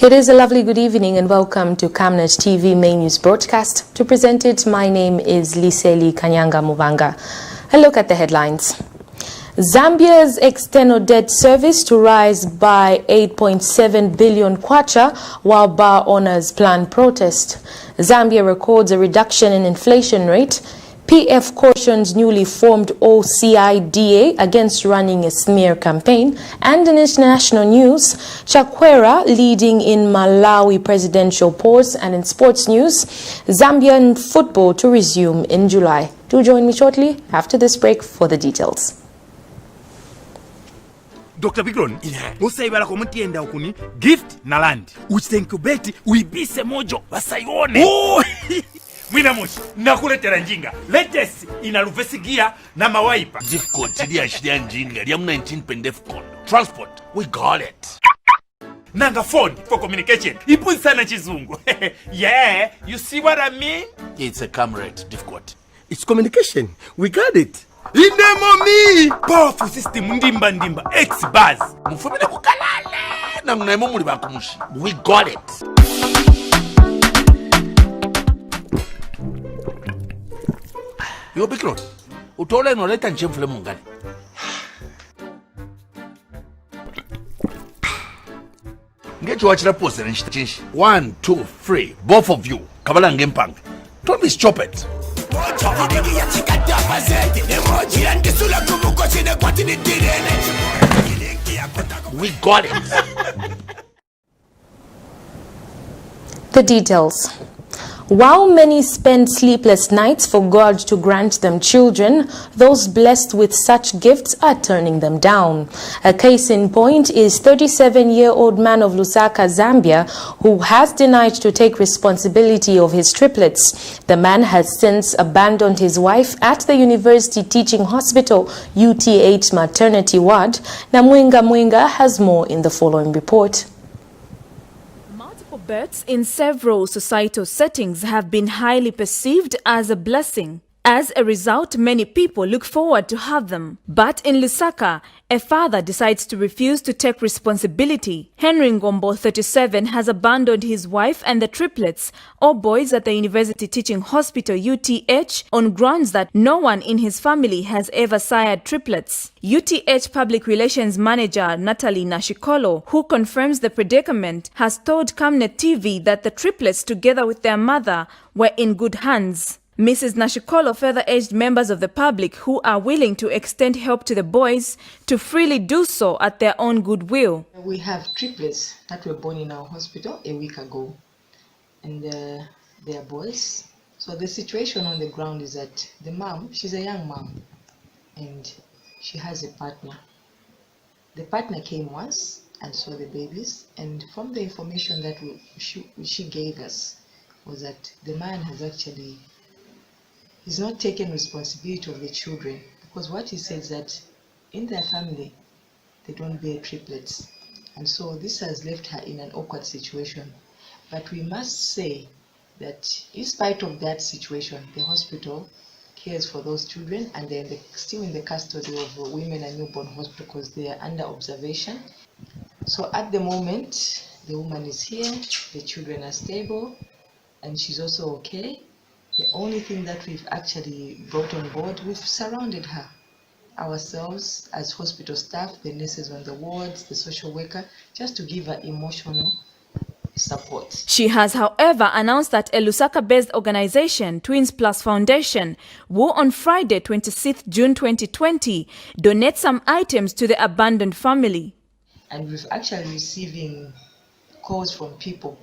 It is a lovely good evening and welcome to Camnet TV main news broadcast. To present it, my name is Liseli Kanyanga Muvanga. A look at the headlines. Zambia's external debt service to rise by 8.7 billion kwacha while bar owners plan protest. Zambia records a reduction in inflation rate. PF cautions newly formed OCIDA against running a smear campaign. And in international news, Chakwera leading in Malawi presidential polls. And in sports news, Zambian football to resume in July. Do join me shortly after this break for the details. Dr. Bigron, musaibala komunti enda ukuni gift na land. Uchenkubeti uibise mojo wasaione. Oh! Mwina moshi, nakuletera njinga. Latest inaluvesi gia na mawaipa. Difficult, chidi ashiria njinga. Liam 19 pendefcon. Transport, we got it. Nanga phone for communication. Ipu sana chizungu. Yeah, you see what I mean? It's a Camnet difficult. It's communication. We got it. Indemoni! Powerful system ndimba ndimba. X-Buzz. Mufumile kukalale. Na mnaimo muli bakumushi. We got it. Yo Bigron, utole noleta njemfule mungani. Ngecho wachira pose na nshitachishi. 1, 2, 3, both of you. Kabala ngempang. Don't be stupid. We got it. The details. While many spend sleepless nights for God to grant them children, those blessed with such gifts are turning them down. A case in point is 37-year-old man of Lusaka, Zambia, who has denied to take responsibility of his triplets. The man has since abandoned his wife at the University Teaching Hospital UTH maternity ward. Namwinga Mwinga has more in the following report. Births in several societal settings have been highly perceived as a blessing. As a result, many people look forward to have them. But in Lusaka, a father decides to refuse to take responsibility. Henry Ngombo, 37, has abandoned his wife and the triplets, all boys at the University Teaching Hospital UTH, on grounds that no one in his family has ever sired triplets. UTH Public Relations Manager Natalie Nashikolo, who confirms the predicament, has told Camnet TV that the triplets, together with their mother, were in good hands. Mrs. Nashikolo further urged members of the public who are willing to extend help to the boys to freely do so at their own goodwill. We have triplets that were born in our hospital a week ago, and they are boys. So the situation on the ground is that the mom, she's a young mom, and she has a partner. The partner came once and saw the babies, and from the information that she gave us was that the man has actually he's not taken responsibility of the children, because what he says that in their family they don't bear triplets, and so this has left her in an awkward situation. But we must say that in spite of that situation, the hospital cares for those children, and they're still in the custody of Women and Newborn Hospital because they are under observation. So at the moment, the woman is here, the children are stable, and she's also okay. The only thing that we've actually brought on board, we've surrounded her ourselves as hospital staff, the nurses on the wards, the social worker, just to give her emotional support. She has, however, announced that a Lusaka-based organization, Twins Plus Foundation, will on Friday, 26th June 2020, donate some items to the abandoned family. And we've actually receiving calls from people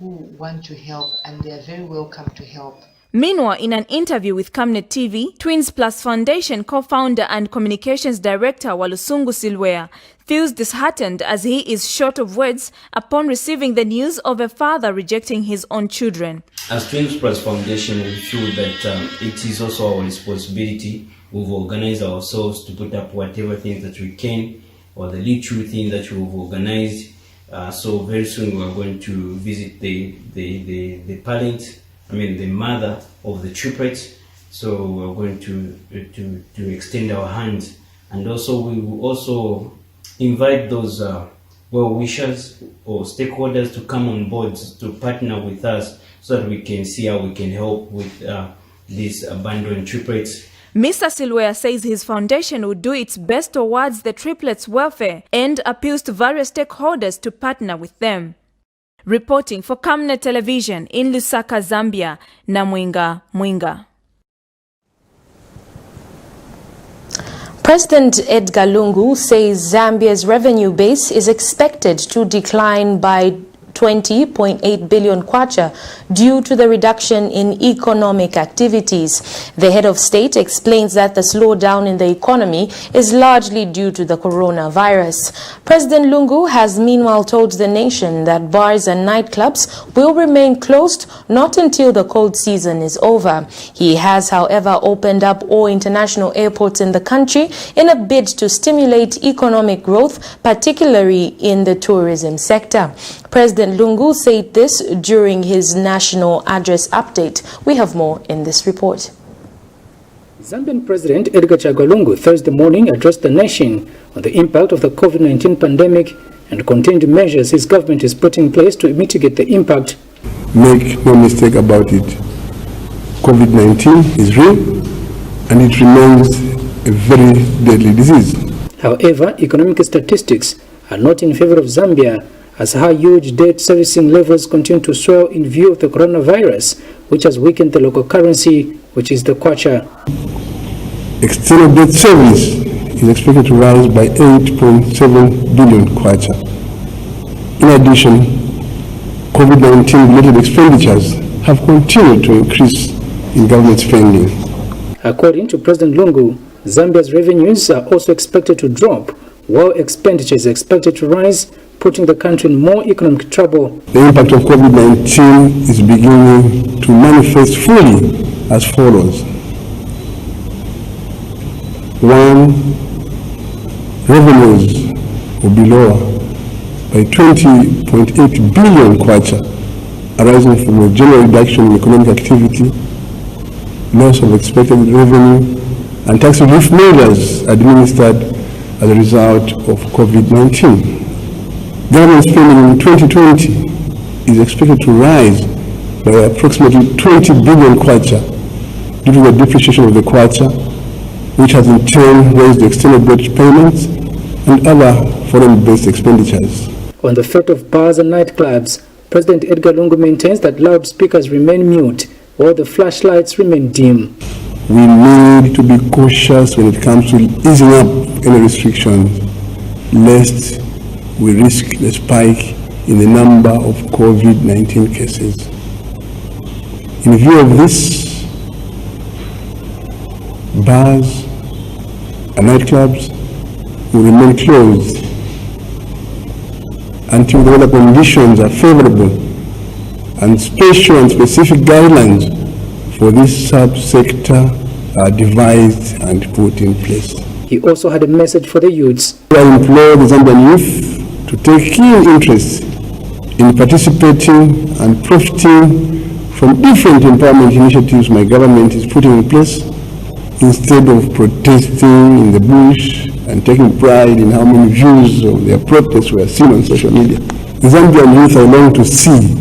who want to help, and they are very welcome to help. Meanwhile, in an interview with Camnet TV, Twins Plus Foundation co-founder and communications director Walusungu Silwea feels disheartened as he is short of words upon receiving the news of a father rejecting his own children. As Twins Plus Foundation, we feel that it is also our responsibility. We've organized ourselves to put up whatever things that we can, or the little thing that we've organized. So very soon we are going to visit the parent, the mother of the triplets. So we're going to extend our hands, and also we will also invite those well-wishers or stakeholders to come on board to partner with us so that we can see how we can help with these abandoned triplets. Mr. Silwea says his foundation would do its best towards the triplets' welfare and appeals to various stakeholders to partner with them. Reporting for Camnet Television in Lusaka, Zambia, Namwinga Mwinga. President Edgar Lungu says Zambia's revenue base is expected to decline by 20.8 billion kwacha due to the reduction in economic activities. The head of state explains that the slowdown in the economy is largely due to the coronavirus. President Lungu has meanwhile told the nation that bars and nightclubs will remain closed not until the cold season is over. He has, however, opened up all international airports in the country in a bid to stimulate economic growth, particularly in the tourism sector. President Lungu said this during his national address update. We have more in this report. Zambian President Edgar Lungu Thursday morning addressed the nation on the impact of the COVID-19 pandemic and contained measures his government is putting in place to mitigate the impact. Make no mistake about it. COVID-19 is real and it remains a very deadly disease. However, economic statistics are not in favor of Zambia, as high huge debt servicing levels continue to swell in view of the coronavirus, which has weakened the local currency, which is the kwacha. External debt service is expected to rise by 8.7 billion kwacha. In addition, COVID-19 related expenditures have continued to increase in government spending. According to President Lungu, Zambia's revenues are also expected to drop, while expenditure is expected to rise, putting the country in more economic trouble. The impact of COVID-19 is beginning to manifest fully as follows. 1. Revenues will be lower by 20.8 billion kwacha, arising from a general reduction in economic activity, loss of expected revenue, and tax relief measures administered as a result of COVID-19. Government spending in 2020 is expected to rise by approximately 20 billion kwacha due to the depreciation of the kwacha, which has in turn raised external debt payments and other foreign-based expenditures. On the fate of bars and nightclubs, President Edgar Lungu maintains that loudspeakers remain mute while the flashlights remain dim. We need to be cautious when it comes to easing up any restrictions, lest we risk the spike in the number of COVID-19 cases. In view of this, bars and nightclubs will remain closed until the weather conditions are favorable and special and specific guidelines for this subsector are devised and put in place. He also had a message for the youths. I implore the Zambian youth to take keen interest in participating and profiting from different empowerment initiatives my government is putting in place, instead of protesting in the bush and taking pride in how many views of their protests were seen on social media. The Zambian youth I long to see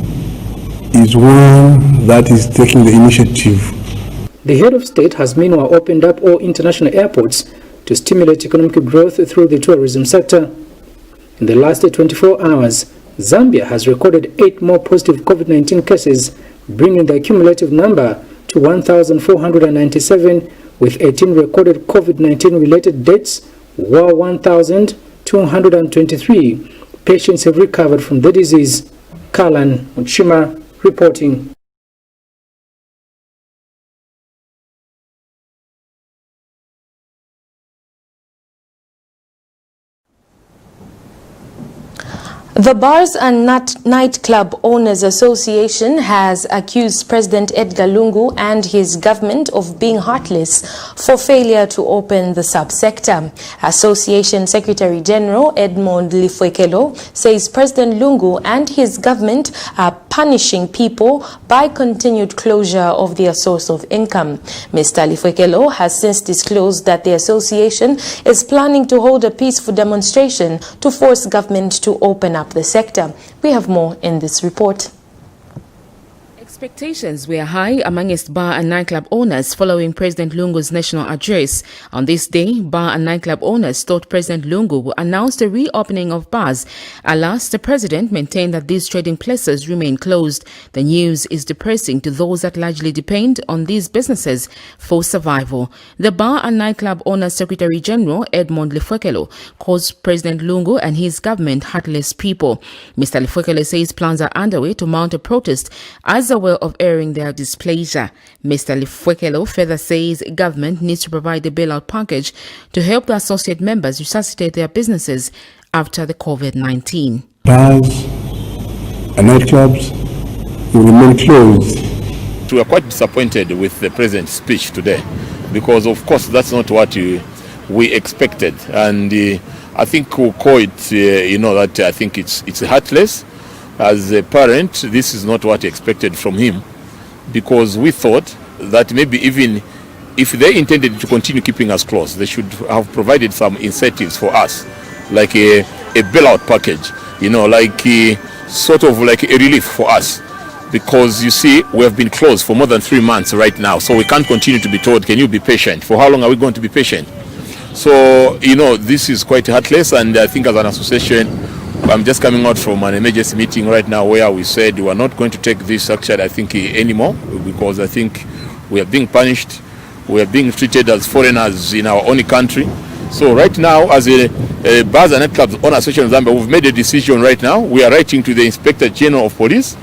is one that is taking the initiative. The head of state has meanwhile opened up all international airports to stimulate economic growth through the tourism sector. In the last 24 hours, Zambia has recorded 8 more positive COVID-19 cases, bringing the cumulative number to 1,497, with 18 recorded COVID-19 related deaths, while 1,223 patients have recovered from the disease. Kalan Uchima reporting. The Bars and Nightclub Owners Association has accused President Edgar Lungu and his government of being heartless for failure to open the subsector. Association Secretary General Edmond Lifwekelo says President Lungu and his government are punishing people by continued closure of their source of income. Mr. Lifwekelo has since disclosed that the association is planning to hold a peaceful demonstration to force government to open up the sector. We have more in this report. Expectations were high amongst bar and nightclub owners following President Lungu's national address. On this day, bar and nightclub owners thought President Lungu would announce the reopening of bars. Alas, the president maintained that these trading places remain closed. The news is depressing to those that largely depend on these businesses for survival. The Bar and Nightclub Owners Secretary General Edmond Lifwekelo calls President Lungu and his government heartless people. Mr. Lifwekelo says plans are underway to mount a protest as a way of airing their displeasure. Mr. Lifwekelo further says government needs to provide a bailout package to help the associate members resuscitate their businesses after the COVID-19. Bars and nightclubs will remain closed. We are quite disappointed with the president's speech today because, of course, that's not what we expected. And I think we'll call it, that I think it's heartless. As a parent, this is not what I expected from him, because we thought that maybe even if they intended to continue keeping us close, they should have provided some incentives for us, like a bailout package, sort of like a relief for us. Because you see, we have been closed for more than 3 months right now, so we can't continue to be told, can you be patient? For how long are we going to be patient? So, this is quite heartless, and I think as an association, I'm just coming out from an emergency meeting right now where we said we are not going to take this action, I think, anymore, because I think we are being punished. We are being treated as foreigners in our own country. So right now, as a Bars and Nightclubs Owner Association of Zambia, we've made a decision right now. We are writing to the Inspector General of Police,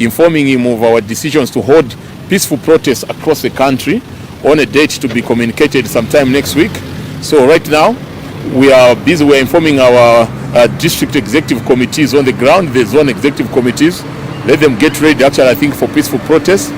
informing him of our decisions to hold peaceful protests across the country on a date to be communicated sometime next week. So right now, we are busy. We're informing our district executive committees on the ground, the zone executive committees. Let them get ready, actually, I think, for peaceful protests.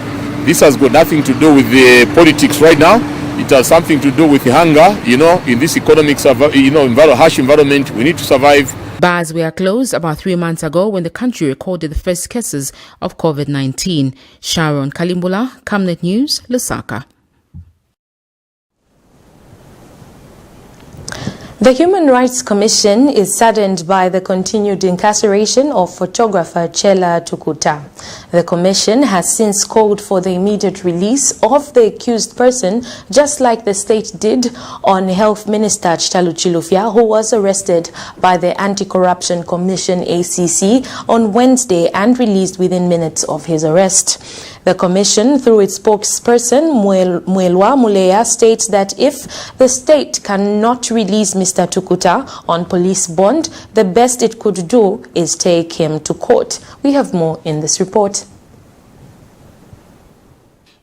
This has got nothing to do with the politics right now. It has something to do with hunger, in this economic, harsh environment. We need to survive. Bars were closed about 3 months ago when the country recorded the first cases of COVID-19. Sharon Kalimbula, Camnet News, Lusaka. The Human Rights Commission is saddened by the continued incarceration of photographer Chela Tukuta. The Commission has since called for the immediate release of the accused person, just like the state did on Health Minister Chitalu Chilufya, who was arrested by the Anti-Corruption Commission ACC on Wednesday and released within minutes of his arrest. The Commission, through its spokesperson, Mwelwa Muleya, states that if the state cannot release Mr. Tukuta on police bond, the best it could do is take him to court. We have more in this report.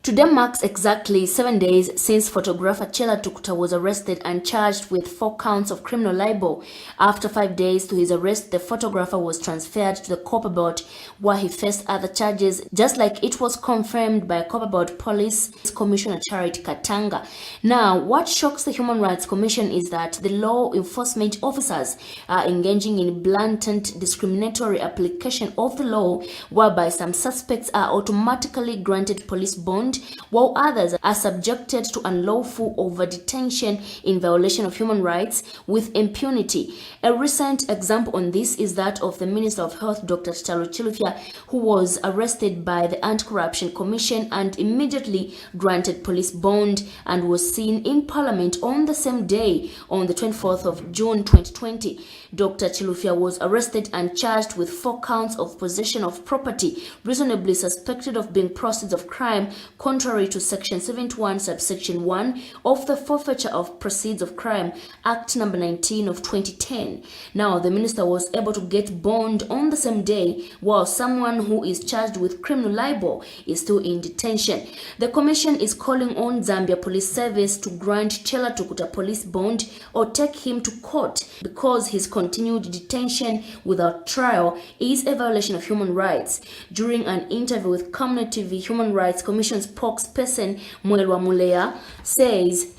Today marks exactly 7 days since photographer Chela Tukuta was arrested and charged with 4 counts of criminal libel. After 5 days to his arrest, the photographer was transferred to the Copperbelt, where he faced other charges, just like it was confirmed by Copperbelt Police Commissioner Charity Katanga. Now, what shocks the Human Rights Commission is that the law enforcement officers are engaging in blatant discriminatory application of the law, whereby some suspects are automatically granted police bond, while others are subjected to unlawful over-detention in violation of human rights with impunity. A recent example on this is that of the Minister of Health, Dr. Chitalu Chilufya, who was arrested by the Anti-Corruption Commission and immediately granted police bond and was seen in Parliament on the same day, on the 24th of June 2020. Dr. Chilufya was arrested and charged with 4 counts of possession of property reasonably suspected of being proceeds of crime, contrary to Section 71, subsection 1 of the Forfeiture of Proceeds of Crime Act number 19 of 2010. Now, the minister was able to get bond on the same day, while someone who is charged with criminal libel is still in detention. The commission is calling on Zambia Police Service to grant Chela Tukuta police bond or take him to court, because his continued detention without trial is a violation of human rights. During an interview with Camnet TV, Human Rights Commission spokesperson Mwelwa Muleya says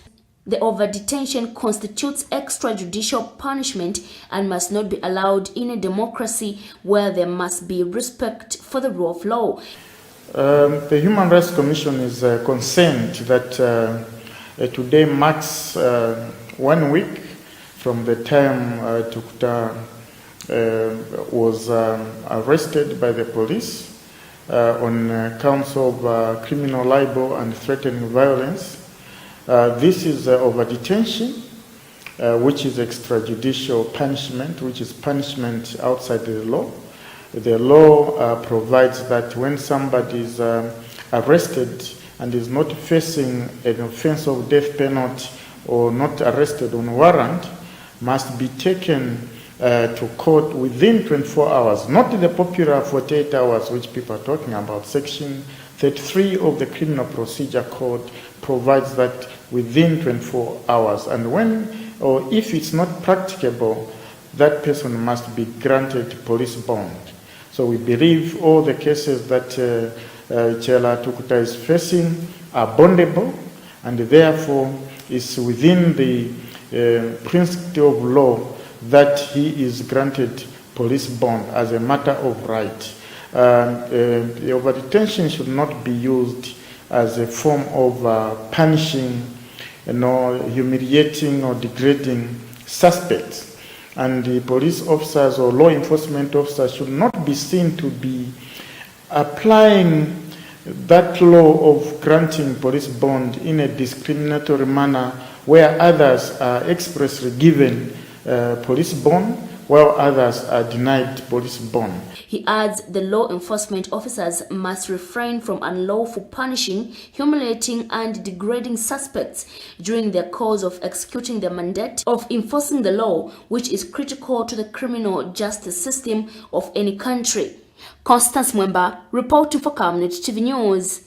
The over-detention constitutes extrajudicial punishment and must not be allowed in a democracy where there must be respect for the rule of law. The Human Rights Commission is concerned that today marks 1 week from the time Tukuta was arrested by the police on counts of criminal libel and threatening violence. This is over-detention, which is extrajudicial punishment, which is punishment outside the law. The law provides that when somebody is arrested and is not facing an offense of death penalty or not arrested on warrant, must be taken to court within 24 hours, not the popular 48 hours which people are talking about. Section 33 of the Criminal Procedure Code provides that within 24 hours. And when or if it's not practicable, that person must be granted police bond. So we believe all the cases that Chela Tukuta is facing are bondable, and therefore is within the principle of law that he is granted police bond as a matter of right. The over-detention should not be used as a form of punishing, humiliating or degrading suspects. And the police officers or law enforcement officers should not be seen to be applying that law of granting police bond in a discriminatory manner where others are expressly given police bond while others are denied police bond. He adds the law enforcement officers must refrain from unlawful punishing, humiliating and degrading suspects during their course of executing their mandate of enforcing the law, which is critical to the criminal justice system of any country. Constance Mwemba, reporting for Camnet TV News.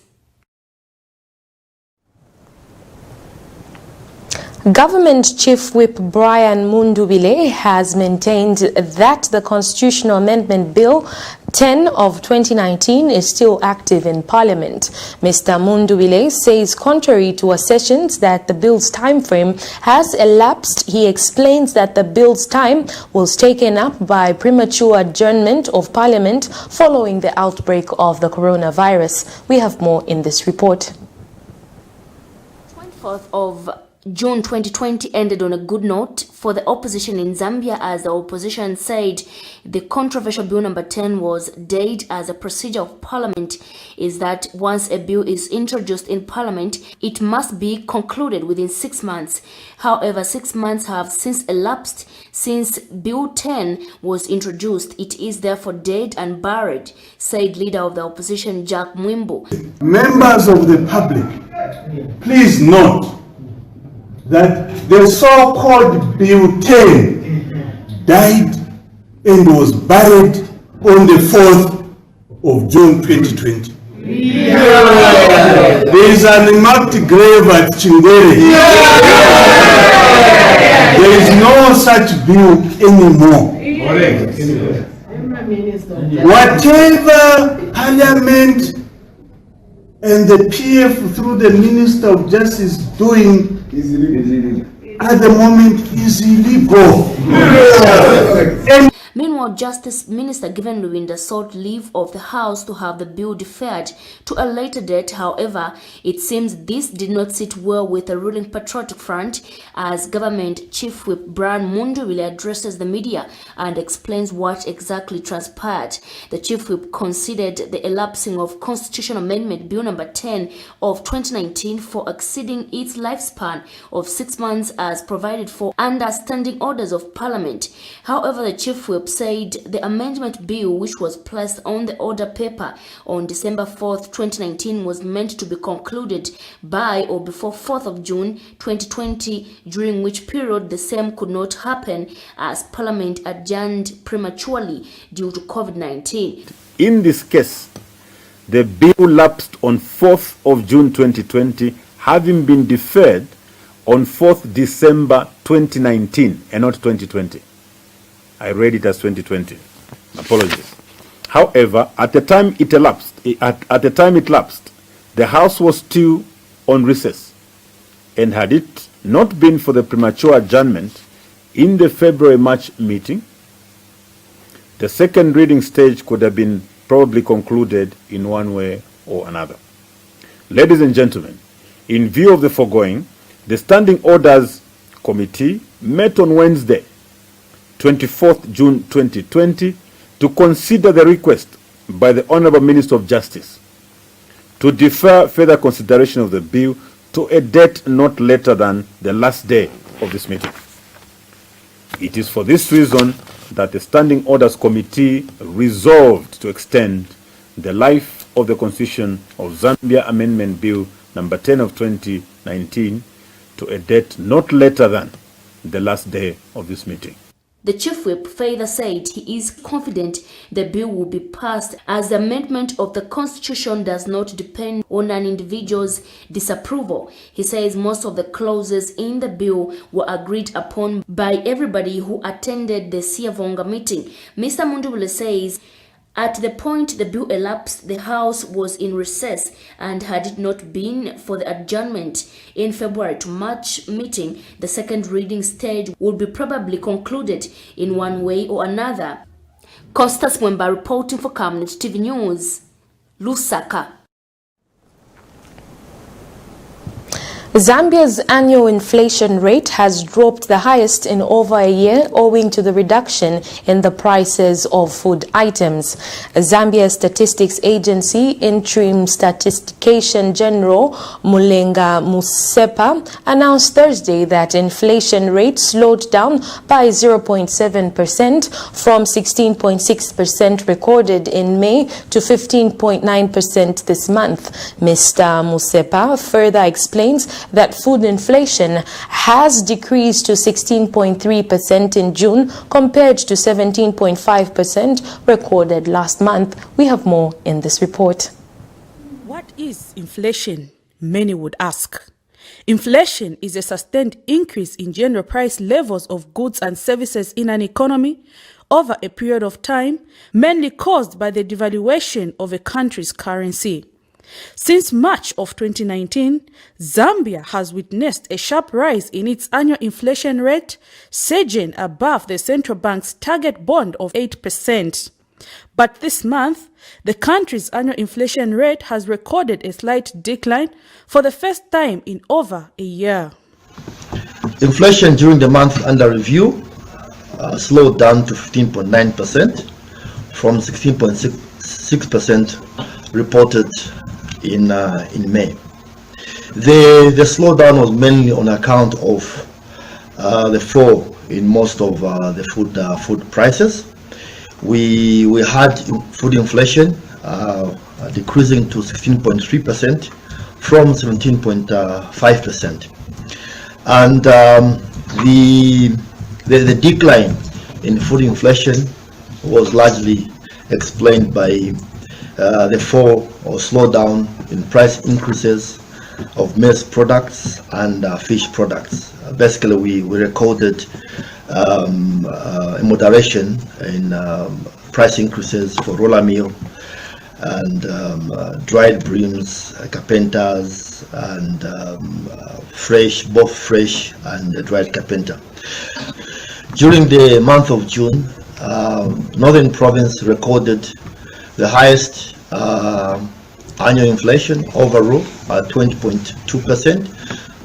Government Chief Whip Brian Mundubile has maintained that the Constitutional Amendment Bill 10 of 2019 is still active in Parliament. Mr. Mundubile says contrary to assertions that the bill's time frame has elapsed, he explains that the bill's time was taken up by premature adjournment of Parliament following the outbreak of the coronavirus. We have more in this report. 24th of June 2020 ended on a good note for the opposition in Zambia, as the opposition said the controversial Bill number 10 was dead, as a procedure of Parliament is that once a bill is introduced in Parliament, it must be concluded within 6 months. However, 6 months have since elapsed since Bill 10 was introduced. It is therefore dead and buried, said leader of the opposition Jack Mwimbo. Members of the public, please note that the so-called Bill 10 died and was buried on the 4th of June 2020. Yeah. There is an unmarked grave at Chingere. Yeah. There is no such bill anymore. Whatever Parliament and the PF through the Minister of Justice doing at the moment is illegal. And meanwhile, Justice Minister Given Luwinda sought leave of the House to have the bill deferred to a later date. However, it seems this did not sit well with the ruling Patriotic Front, as Government Chief Whip Brian Mundubile addresses the media and explains what exactly transpired. The Chief Whip considered the elapsing of Constitutional Amendment Bill number 10 of 2019 for exceeding its lifespan of 6 months as provided for under standing orders of Parliament. However, the Chief Whip said the amendment bill, which was placed on the order paper on December 4th, 2019, was meant to be concluded by or before 4th of June 2020, during which period the same could not happen as Parliament adjourned prematurely due to COVID-19. In this case, the bill lapsed on 4th of June 2020, having been deferred on 4th December 2019 and not 2020. I read it as 2020. Apologies. However, at the time it elapsed, the House was still on recess and had it not been for the premature adjournment in the February-March meeting, the second reading stage could have been probably concluded in one way or another. Ladies and gentlemen, in view of the foregoing, the Standing Orders Committee met on Wednesday, 24th June 2020, to consider the request by the Honourable Minister of Justice to defer further consideration of the bill to a date not later than the last day of this meeting. It is for this reason that the Standing Orders Committee resolved to extend the life of the Constitution of Zambia Amendment Bill number 10 of 2019 to a date not later than the last day of this meeting. The Chief Whip further said he is confident the bill will be passed as the amendment of the Constitution does not depend on an individual's disapproval. He says most of the clauses in the bill were agreed upon by everybody who attended the Siavonga meeting. Mr. Mundubule says at the point the bill elapsed, the House was in recess, and had it not been for the adjournment in February to March meeting, the second reading stage would be probably concluded in one way or another. Costas Mwemba reporting for Camnet TV News, Lusaka. Zambia's annual inflation rate has dropped the highest in over a year owing to the reduction in the prices of food items. Zambia's Statistics Agency Interim Statistician General Mulenga Musepa announced Thursday that inflation rate slowed down by 0.7% from 16.6% recorded in May to 15.9% this month. Mr. Musepa further explains that food inflation has decreased to 16.3% in June compared to 17.5% recorded last month. We have more in this report. What is inflation? Many would ask. Inflation is a sustained increase in general price levels of goods and services in an economy over a period of time, mainly caused by the devaluation of a country's currency. Since March of 2019, Zambia has witnessed a sharp rise in its annual inflation rate, surging above the central bank's target bond of 8%. But this month, the country's annual inflation rate has recorded a slight decline for the first time in over a year. Inflation during the month under review slowed down to 15.9% from 16.6% reported in May. The slowdown was mainly on account of the fall in most of the food prices. We had food inflation decreasing to 16.3% from 17.5%, and the decline in food inflation was largely explained by the fall or slowdown in price increases of maize products and fish products. Basically, we recorded a moderation in price increases for roller meal and dried breams, carpentas, and both fresh and dried carpenta. During the month of June, Northern Province recorded the highest annual inflation overall at 20.2%,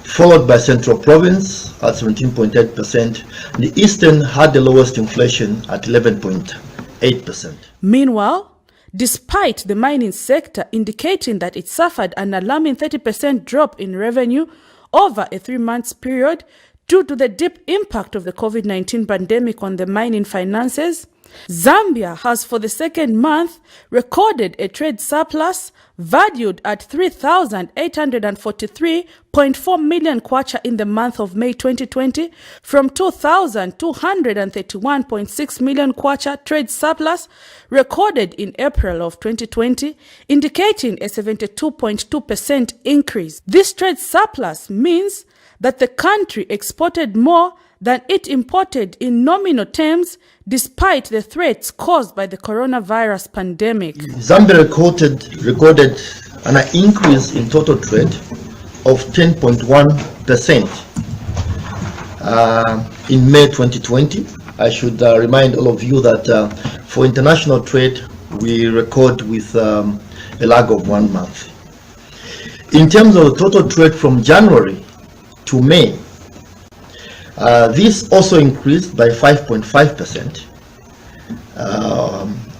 followed by Central Province at 17.8%. The Eastern had the lowest inflation at 11.8%. Meanwhile, despite the mining sector indicating that it suffered an alarming 30% drop in revenue over a 3-month period due to the deep impact of the COVID-19 pandemic on the mining finances, Zambia has for the second month recorded a trade surplus valued at 3,843.4 million kwacha in the month of May 2020 from 2,231.6 million kwacha trade surplus recorded in April of 2020, indicating a 72.2% increase. This trade surplus means that the country exported more than it imported in nominal terms, despite the threats caused by the coronavirus pandemic. Zambia recorded an increase in total trade of 10.1% in May 2020. I should remind all of you that for international trade, we record with a lag of 1 month. In terms of the total trade from January to May, this also increased by 5.5%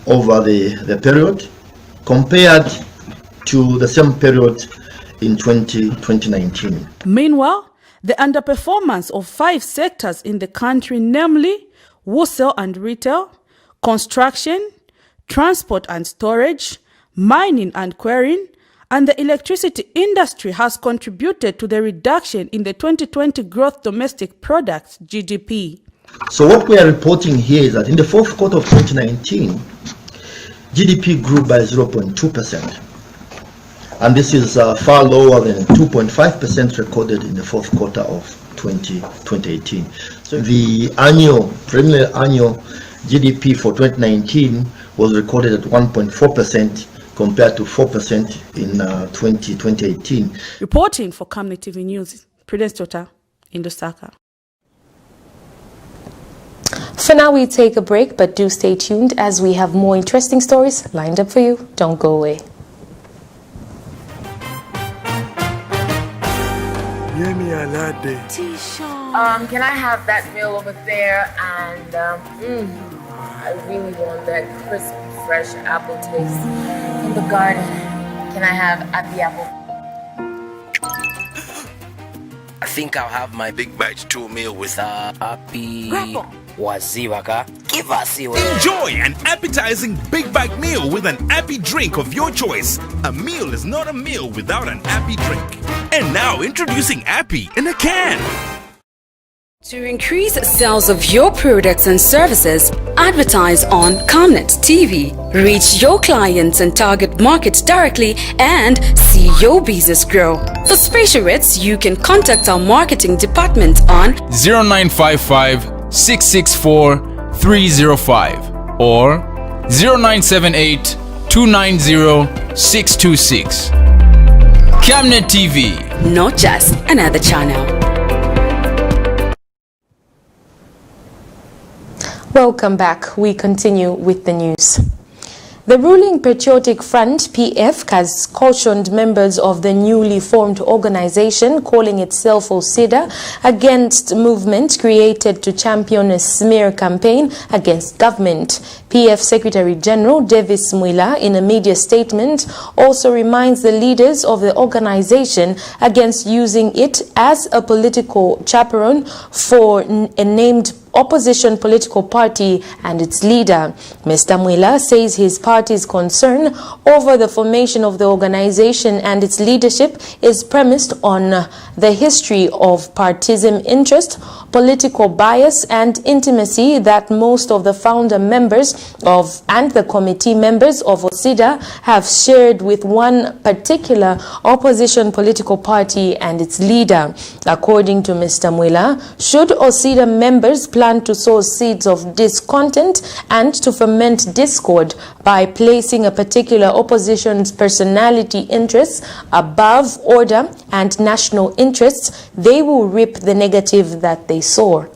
over the period compared to the same period in 2019. Meanwhile, the underperformance of 5 sectors in the country, namely wholesale and retail, construction, transport and storage, mining and quarrying, and the electricity industry has contributed to the reduction in the 2020 gross domestic product GDP. So what we are reporting here is that in the fourth quarter of 2019, GDP grew by 0.2%. And this is far lower than 2.5% recorded in the fourth quarter of 2018. So the preliminary annual GDP for 2019 was recorded at 1.4% compared to 4% in 2018. Reporting for Camnet TV News, Prudence Tota in Lusaka. For now, we take a break, but do stay tuned as we have more interesting stories lined up for you. Don't go away. Can I have that meal over there? And I really want that crisp, fresh apple taste from the garden. Can I have happy apple? I think I'll have my big bite 2 meal with happy waziwaka. Give us your Enjoy an appetizing big bite meal with an happy drink of your choice. A meal is not a meal without an happy drink. And now introducing Happy in a can. To increase sales of your products and services, advertise on Camnet TV. Reach your clients and target markets directly and see your business grow. For special rates, you can contact our marketing department on 0955 664 305 or 0978 290 626. Camnet TV. Not just another channel. Welcome back. We continue with the news. The ruling Patriotic Front, PF, has cautioned members of the newly formed organization, calling itself OSIDA, against movement created to champion a smear campaign against government. PF Secretary General Davis Mwila, in a media statement, also reminds the leaders of the organization against using it as a political chaperone for a named opposition political party and its leader. Mr. Mwila says his party's concern over the formation of the organization and its leadership is premised on the history of partisan interest, political bias and intimacy that most of the founder members of and the committee members of OSIDA have shared with one particular opposition political party and its leader. According to Mr. Mwila, should OSIDA members plan to sow seeds of discontent and to foment discord by placing a particular opposition's personality interests above order and national interests, they will reap the negative that they sow.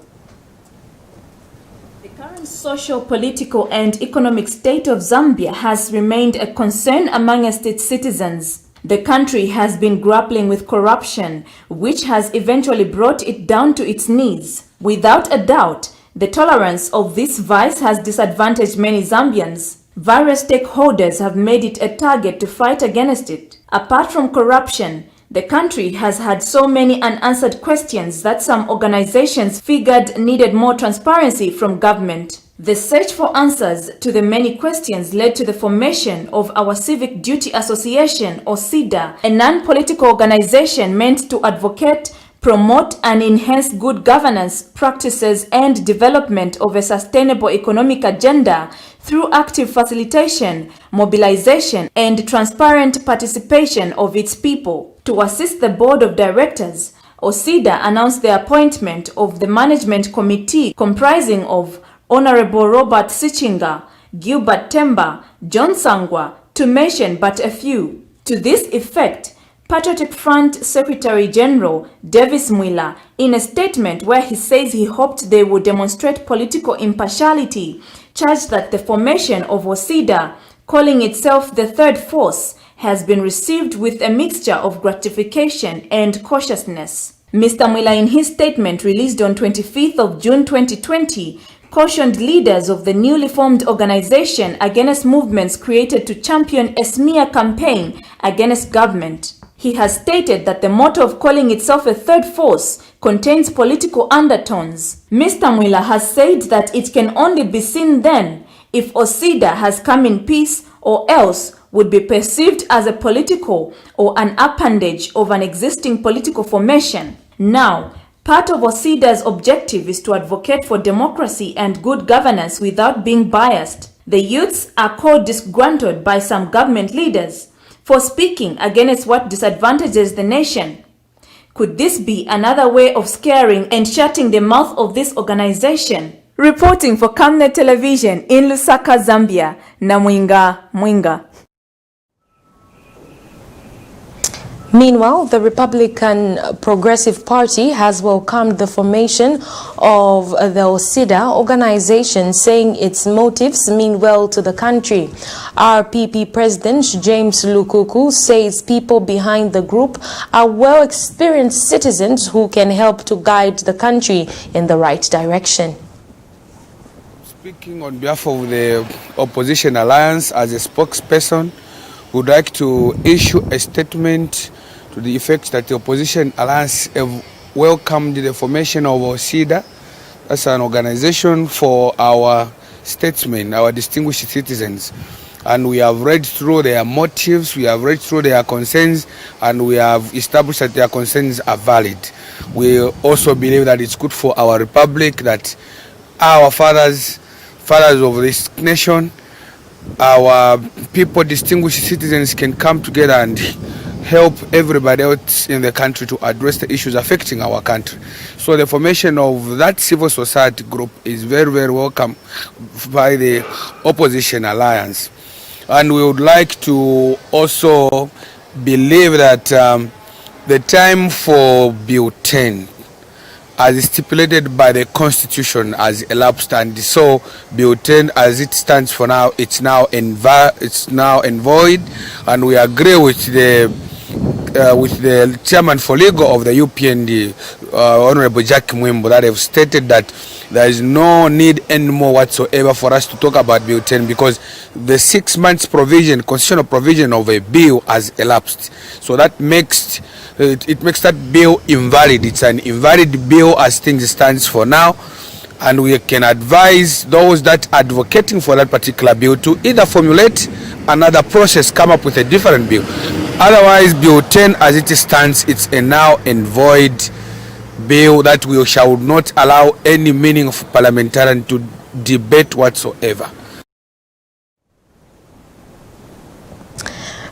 The current social, political and economic state of Zambia has remained a concern amongst its citizens. The country has been grappling with corruption, which has eventually brought it down to its knees. Without a doubt, the tolerance of this vice has disadvantaged many Zambians. Various stakeholders have made it a target to fight against it. Apart from corruption, the country has had so many unanswered questions that some organizations figured needed more transparency from government. The search for answers to the many questions led to the formation of our Civic Duty Association, or SIDA, a non-political organization meant to advocate, promote and enhance good governance practices and development of a sustainable economic agenda through active facilitation, mobilization and transparent participation of its people. To assist the board of directors, OSIDA announced the appointment of the management committee comprising of Honorable Robert Sichinga, Gilbert Temba, John Sangwa, to mention but a few. To this effect, Patriotic Front Secretary General Davis Mwila, in a statement where he says he hoped they would demonstrate political impartiality, charged that the formation of OSIDA, calling itself the third force, has been received with a mixture of gratification and cautiousness. Mr. Mwila, in his statement released on 25th of June 2020, cautioned leaders of the newly formed organization against movements created to champion a smear campaign against government. He has stated that the motto of calling itself a third force contains political undertones. Mr. Mwila has said that it can only be seen then if OSIDA has come in peace, or else would be perceived as a political or an appendage of an existing political formation. Now, part of OSIDA's objective is to advocate for democracy and good governance without being biased. The youths are called disgruntled by some government leaders for speaking against what disadvantages the nation. Could this be another way of scaring and shutting the mouth of this organization? Reporting for Camnet Television in Lusaka, Zambia, Namwinga Mwinga. Meanwhile, the Republican Progressive Party has welcomed the formation of the OSIDA organization, saying its motives mean well to the country. RPP President James Lukuku says people behind the group are well-experienced citizens who can help to guide the country in the right direction. Speaking on behalf of the Opposition Alliance as a spokesperson, would like to issue a statement to the effect that the Opposition Alliance have welcomed the formation of OSIDA as an organization for our statesmen, our distinguished citizens. And we have read through their motives, we have read through their concerns, and we have established that their concerns are valid. We also believe that it's good for our republic, that our fathers of this nation, our people, distinguished citizens, can come together and help everybody else in the country to address the issues affecting our country. So the formation of that civil society group is very, very welcome by the Opposition Alliance. And we would like to also believe that the time for Bill 10, as stipulated by the Constitution, has elapsed, and so Bill 10, as it stands for now, it's now in void, and we agree with the chairman for legal of the UPND, Honorable Jack Mwimbo, that have stated that there is no need anymore whatsoever for us to talk about Bill 10, because the 6 months provision, constitutional provision of a bill has elapsed. So that makes it makes that bill invalid. It's an invalid bill as things stands for now, and we can advise those that are advocating for that particular bill to either formulate another process, come up with a different bill. Otherwise, Bill 10 as it stands, it's a now and void bill that we shall not allow any meaning of parliamentarian to debate whatsoever.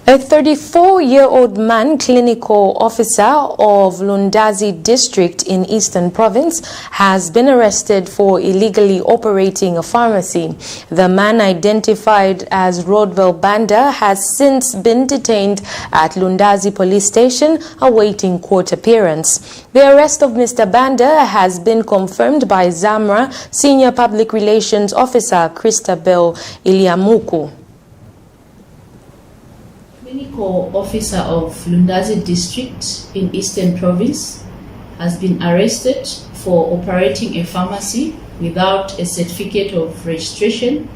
A 34-year-old man, clinical officer of Lundazi district in Eastern Province, has been arrested for illegally operating a pharmacy. The man, identified as Rodwell Banda, has since been detained at Lundazi police station awaiting court appearance. The arrest of Mr. Banda has been confirmed by Zamra Senior Public Relations Officer Christabel Iliamuku. Clinical officer of Lundazi district in Eastern Province has been arrested for operating a pharmacy without a certificate of registration,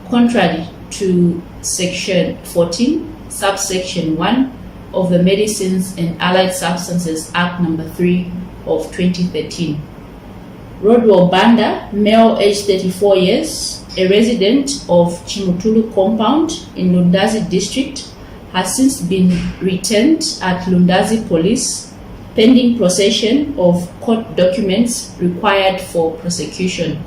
contrary to section 14 subsection 1 of the Medicines and Allied Substances Act number 3 of 2013. Rodwell Banda, male aged 34 years, a resident of Chimutulu compound in Lundazi district, has since been retained at Lundazi police pending procession of court documents required for prosecution.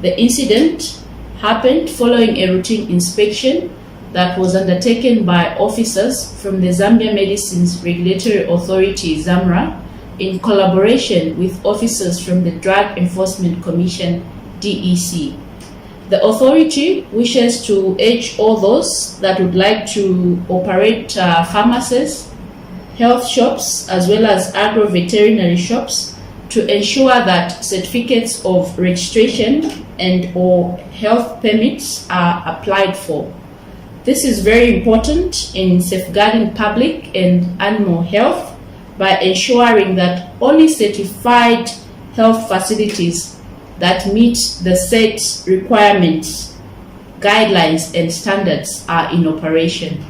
The incident happened following a routine inspection that was undertaken by officers from the Zambia Medicines Regulatory Authority, ZAMRA, in collaboration with officers from the Drug Enforcement Commission, DEC. The authority wishes to urge all those that would like to operate pharmacies health shops as well as agro-veterinary shops to ensure that certificates of registration and or health permits are applied for. This is very important in safeguarding public and animal health by ensuring that only certified health facilities that meet the set requirements, guidelines and standards are in operation.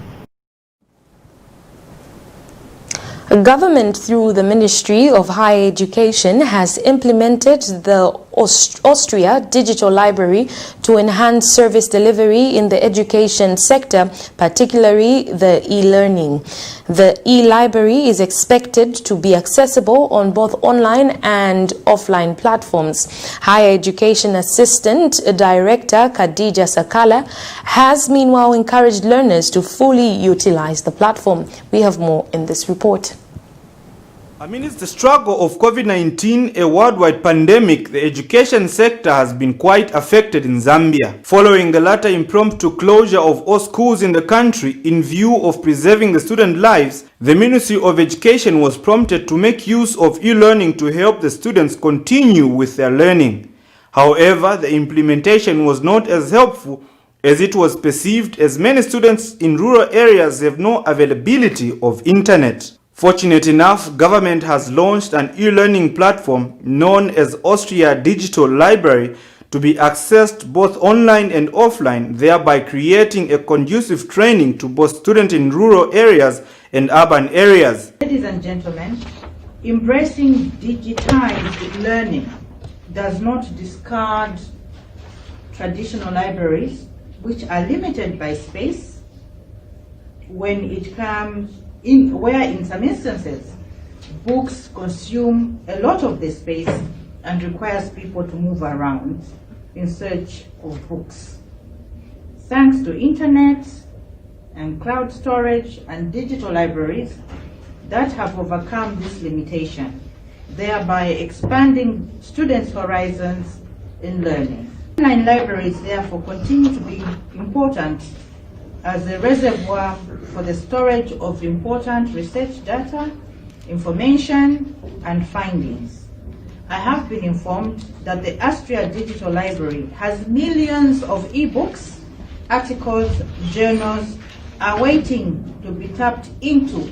Government, through the Ministry of Higher Education, has implemented the Austria Digital Library to enhance service delivery in the education sector, particularly the e-learning. The e-library is expected to be accessible on both online and offline platforms. Higher Education Assistant Director Khadija Sakala has meanwhile encouraged learners to fully utilize the platform. We have more in this report. Amidst the struggle of COVID-19, a worldwide pandemic, the education sector has been quite affected in Zambia. Following the latter impromptu closure of all schools in the country in view of preserving the student lives, the Ministry of Education was prompted to make use of e-learning to help the students continue with their learning. However, the implementation was not as helpful as it was perceived, as many students in rural areas have no availability of internet. Fortunate enough, government has launched an e-learning platform known as Austria Digital Library to be accessed both online and offline, thereby creating a conducive training to both students in rural areas and urban areas. Ladies and gentlemen, embracing digitized learning does not discard traditional libraries, which are limited by space when it comes where in some instances books consume a lot of the space and requires people to move around in search of books. Thanks to internet and cloud storage and digital libraries that have overcome this limitation, thereby expanding students' horizons in learning. Online libraries therefore continue to be important as a reservoir for the storage of important research data, information, and findings. I have been informed that the Austria Digital Library has millions of e-books, articles, journals awaiting to be tapped into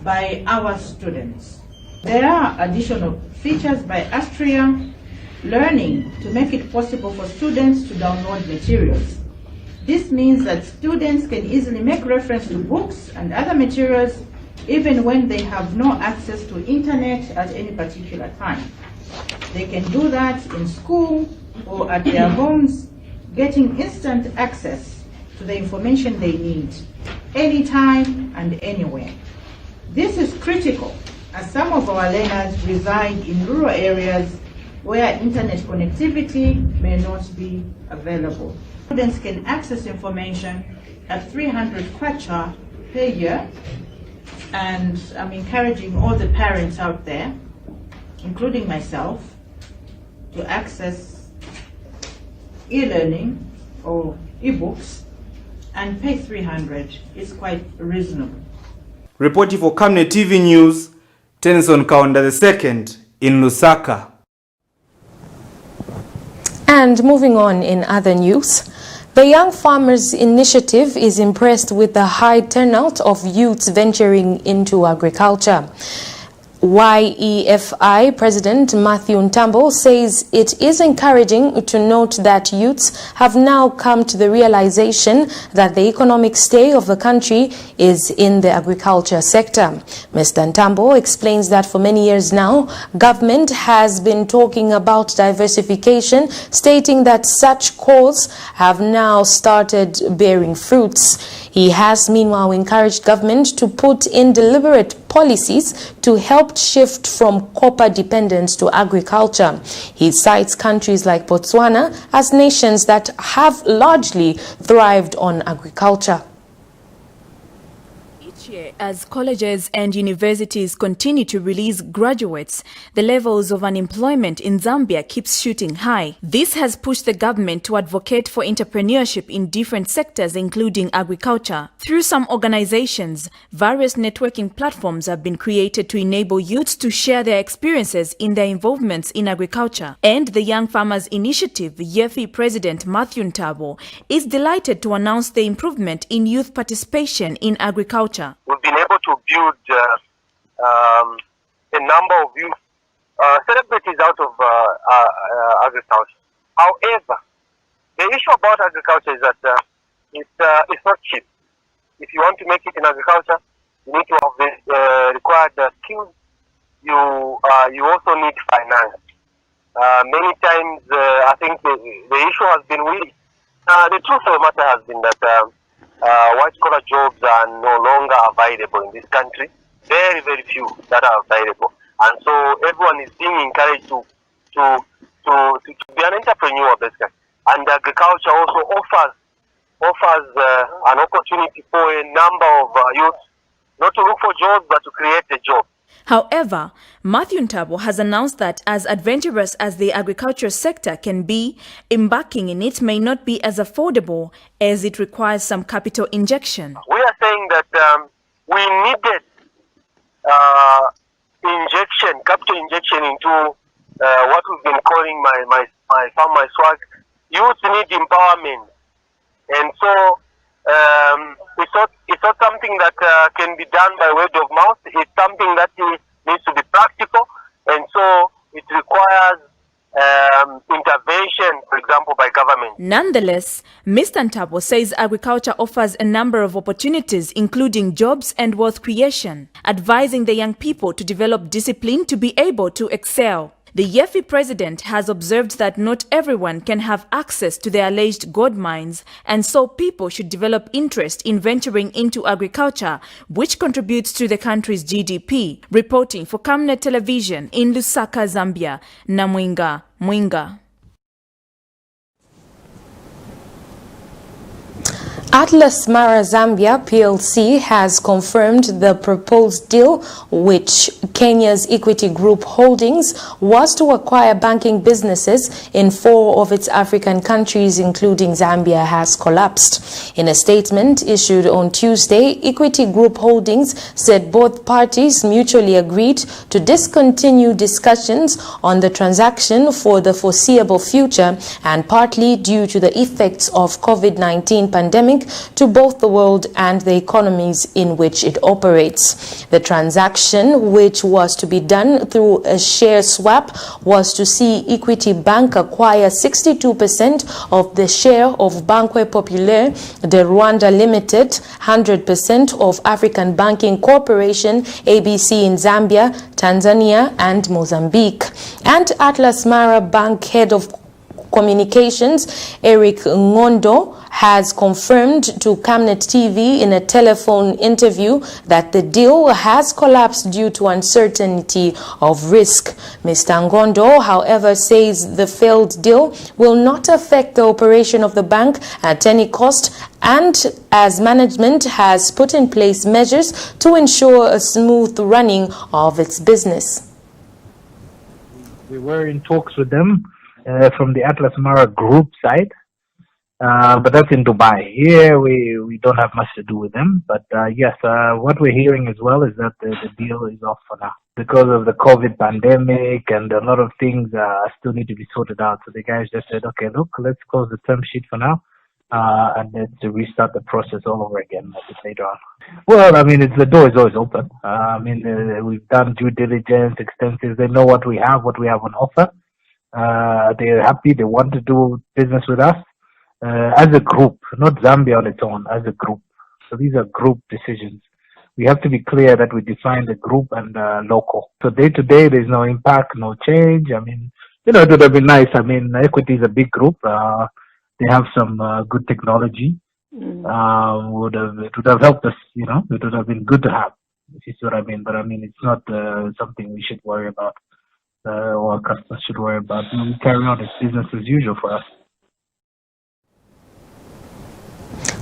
by our students. There are additional features by Austria Learning to make it possible for students to download materials. This means that students can easily make reference to books and other materials even when they have no access to internet at any particular time. They can do that in school or at their homes, getting instant access to the information they need, anytime and anywhere. This is critical as some of our learners reside in rural areas where internet connectivity may not be available. Students can access information at 300 kwacha per year, and I'm encouraging all the parents out there, including myself, to access e-learning or e-books and pay 300. It's quite reasonable. Reporting for Camnet TV News, Tennyson Kaunda II in Lusaka. And moving on in other news, the Young Farmers Initiative is impressed with the high turnout of youths venturing into agriculture. YEFI President Matthew Ntambo says it is encouraging to note that youths have now come to the realization that the economic stay of the country is in the agriculture sector. Mr. Ntambo explains that for many years now, government has been talking about diversification, stating that such calls have now started bearing fruits. He has meanwhile encouraged government to put in deliberate policies to help shift from copper dependence to agriculture. He cites countries like Botswana as nations that have largely thrived on agriculture. Each Each year, as colleges and universities continue to release graduates, the levels of unemployment in Zambia keeps shooting high. This has pushed the government to advocate for entrepreneurship in different sectors, including agriculture. Through some organizations, various networking platforms have been created to enable youths to share their experiences in their involvements in agriculture. And the Young Farmers Initiative, YEFI President Matthew Ntabo, is delighted to announce the improvement in youth participation in agriculture. We've been able to build a number of youth celebrities out of agriculture. However, the issue about agriculture is that it's not cheap. If you want to make it in agriculture, you need to have the required skills. You also need finance. Many times, I think the issue has been the truth of the matter has been that white-collar jobs are no longer available in this country. Very, very few that are available. And so everyone is being encouraged to be an entrepreneur, basically. And agriculture also offers an opportunity for a number of youth not to look for jobs, but to create a job. However, Matthew Ntabo has announced that as adventurous as the agriculture sector can be, embarking in it may not be as affordable as it requires some capital injection. We are saying that we needed capital injection into what we've been calling my farm, my swag. Youth need empowerment. And so it's not something that can be done by word of mouth. It's something that needs to be practical, and so it requires intervention, for example, by government. Nonetheless, Mr. Ntabo says agriculture offers a number of opportunities, including jobs and wealth creation, advising the young people to develop discipline to be able to excel. The YEFI president has observed that not everyone can have access to the alleged gold mines, and so people should develop interest in venturing into agriculture, which contributes to the country's GDP. Reporting for Camnet Television in Lusaka, Zambia, Namwinga Mwinga. Atlas Mara Zambia PLC has confirmed the proposed deal, which Kenya's Equity Group Holdings was to acquire banking businesses in 4 of its African countries, including Zambia, has collapsed. In a statement issued on Tuesday, Equity Group Holdings said both parties mutually agreed to discontinue discussions on the transaction for the foreseeable future, and partly due to the effects of COVID-19 pandemic to both the world and the economies in which it operates. The transaction, which was to be done through a share swap, was to see Equity Bank acquire 62% of the share of Banque Populaire de Rwanda Limited, 100% of African Banking Corporation, ABC, in Zambia, Tanzania, and Mozambique. And Atlas Mara Bank head of Communications, Eric Ngondo, has confirmed to Camnet TV in a telephone interview that the deal has collapsed due to uncertainty of risk. Mr. Ngondo, however, says the failed deal will not affect the operation of the bank at any cost, and as management has put in place measures to ensure a smooth running of its business. We were in talks with them from the Atlas Mara Group side, but that's in Dubai. Here we don't have much to do with them, but yes, what we're hearing as well is that the deal is off for now because of the COVID pandemic, and a lot of things still need to be sorted out. So the guys just said, okay, look, let's close the term sheet for now, and then to restart the process all over again a bit later on. Well, I mean, the door is always open. We've done due diligence, extensive. They know what we have on offer. They're happy. They want to do business with us as a group, not Zambia on its own, as a group. So these are group decisions. We have to be clear that we define the group and local. So day to day, there's no impact, no change. I mean, it would have been nice. I mean, Equity is a big group. They have some good technology. It would have helped us. It would have been good to have. If you see what I mean. But I mean, it's not something we should worry about. Or our customers should worry about. We carry on as business as usual for us.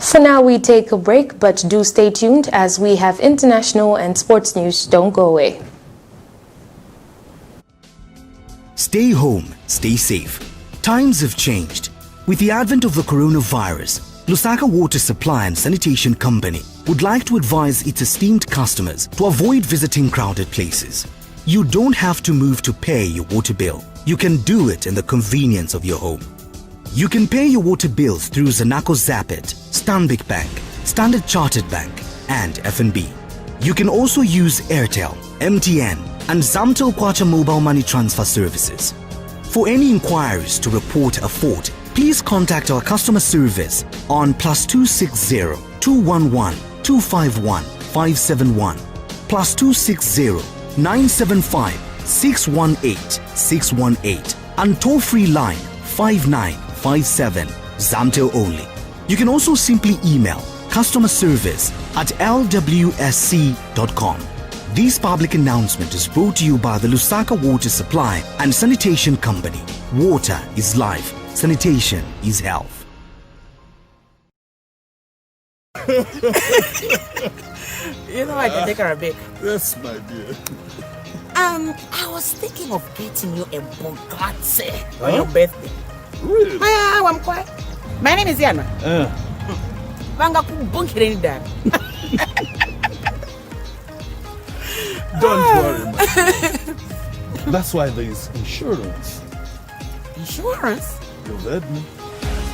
For now, we take a break, but do stay tuned as we have international and sports news. Don't go away. Stay home, stay safe. Times have changed. With the advent of the coronavirus, Lusaka Water Supply and Sanitation Company would like to advise its esteemed customers to avoid visiting crowded places. You don't have to move to pay your water bill. You can do it in the convenience of your home. You can pay your water bills through Zanaco Zapit, Stanbic Bank, Standard Chartered Bank, and FNB. You can also use Airtel, MTN, and Zamtel Kwacha mobile money transfer services. For any inquiries to report a fault, please contact our customer service on +260 211 251 571, +260 975 618 618, and toll-free line 5957, Zamtel only. You can also simply email customerservice@lwsc.com. This public announcement is brought to you by the Lusaka Water Supply and Sanitation Company. Water is life. Sanitation is health. You know I can take her a bit. Yes, my dear. I was thinking of getting you a Bugatti on your birthday. Really? I'm quiet. My name is Yana. Don't worry, man. That's why there is insurance. Insurance? You've heard me.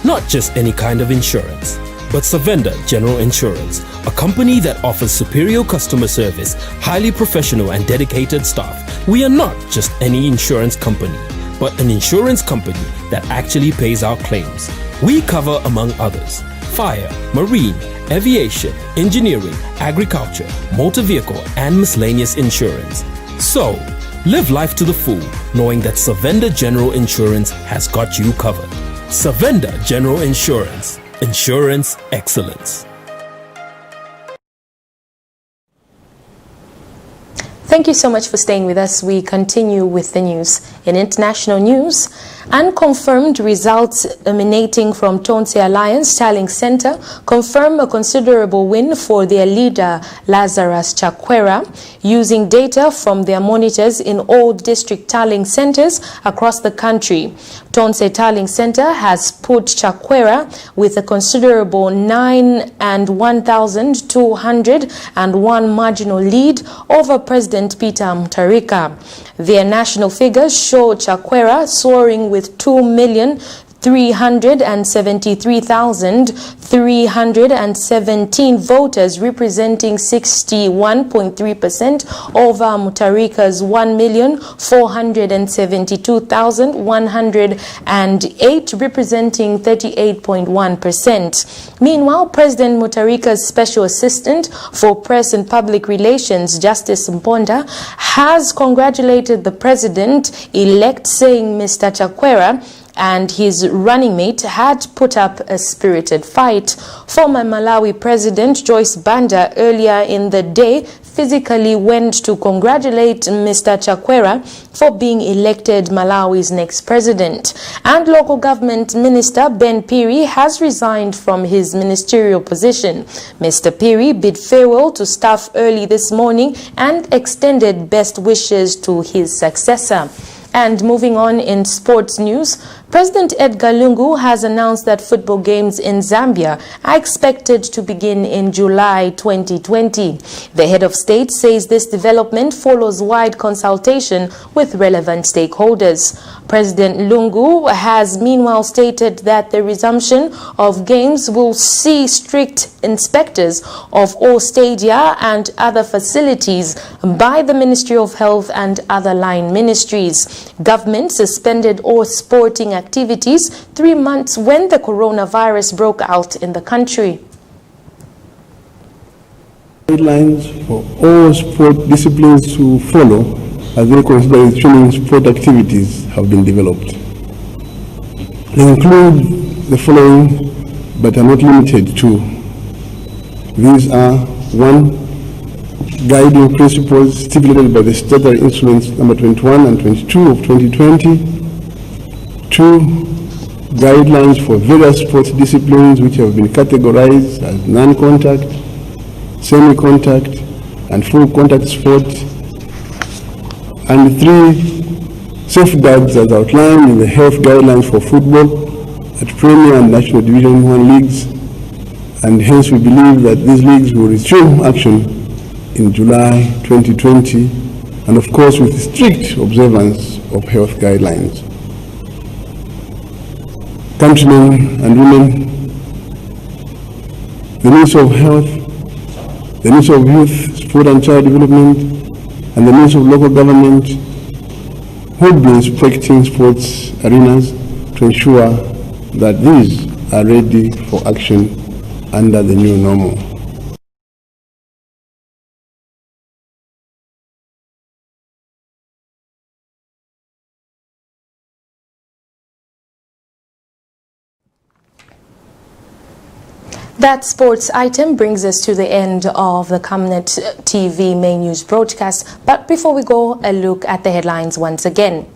Not just any kind of insurance, but Savenda General Insurance, a company that offers superior customer service, highly professional and dedicated staff. We are not just any insurance company, but an insurance company that actually pays our claims. We cover, among others, fire, marine, aviation, engineering, agriculture, motor vehicle, and miscellaneous insurance. So, live life to the full, knowing that Savenda General Insurance has got you covered. Savenda General Insurance. Insurance excellence. Thank you so much for staying with us. We continue with the news. In international news, unconfirmed results emanating from Tonse Alliance Tallying Center confirm a considerable win for their leader Lazarus Chakwera, using data from their monitors in all district tallying centers across the country. Tonse Tallying Center has put Chakwera with a considerable 9 and 1,201 marginal lead over President Peter Mutharika. Their national figures show Chakwera soaring with 2,373,317 voters, representing 61.3% over Mutharika's 1,472,108, representing 38.1%. Meanwhile, President Mutharika's special assistant for press and public relations, Justice Mponda, has congratulated the president-elect, saying Mr. Chakwera and his running mate had put up a spirited fight. Former Malawi President Joyce Banda earlier in the day physically went to congratulate Mr. Chakwera for being elected Malawi's next president. And local government minister Ben Piri has resigned from his ministerial position. Mr. Piri bid farewell to staff early this morning and extended best wishes to his successor. And moving on in sports news, President Edgar Lungu has announced that football games in Zambia are expected to begin in July 2020. The head of state says this development follows wide consultation with relevant stakeholders. President Lungu has meanwhile stated that the resumption of games will see strict inspectors of all stadia and other facilities by the Ministry of Health and other line ministries. Government suspended all sporting activities 3 months when the coronavirus broke out in the country. Guidelines for all sport disciplines to follow as they consider training sport activities have been developed. They include the following, but are not limited to. These are: 1. Guiding principles stipulated by the Statutory Instruments number 21 and 22 of 2020. 2. guidelines for various sports disciplines which have been categorized as non-contact, semi-contact, and full contact sport, and 3 safeguards as outlined in the health guidelines for football at Premier and National Division 1 leagues, and hence we believe that these leagues will resume action in July 2020, and of course with strict observance of health guidelines. Countrymen and women, the needs of health, the needs of youth, sport and child development, and the needs of local government would be inspecting sports arenas to ensure that these are ready for action under the new normal. That sports item brings us to the end of the Camnet TV main news broadcast. But before we go, a look at the headlines once again.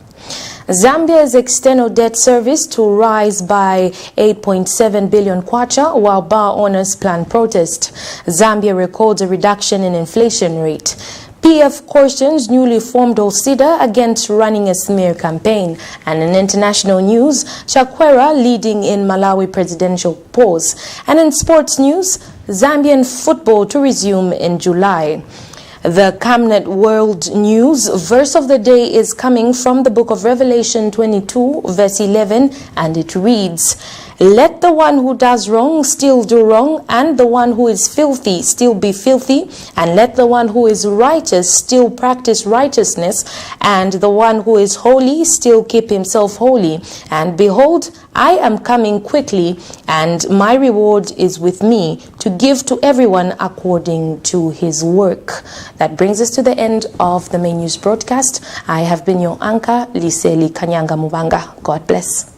Zambia's external debt service to rise by 8.7 billion kwacha while bar owners plan protest. Zambia records a reduction in inflation rate. PF cautions newly formed Osida against running a smear campaign. And in international news, Chakwera leading in Malawi presidential polls. And in sports news, Zambian football to resume in July. The Camnet World News verse of the day is coming from the book of Revelation 22 verse 11, and it reads, "Let the one who does wrong still do wrong, and the one who is filthy still be filthy, and let the one who is righteous still practice righteousness, and the one who is holy still keep himself holy. And behold, I am coming quickly, and my reward is with me to give to everyone according to his work." That brings us to the end of the main news broadcast. I have been your anchor, Liseli Kanyanga Mubanga. God bless.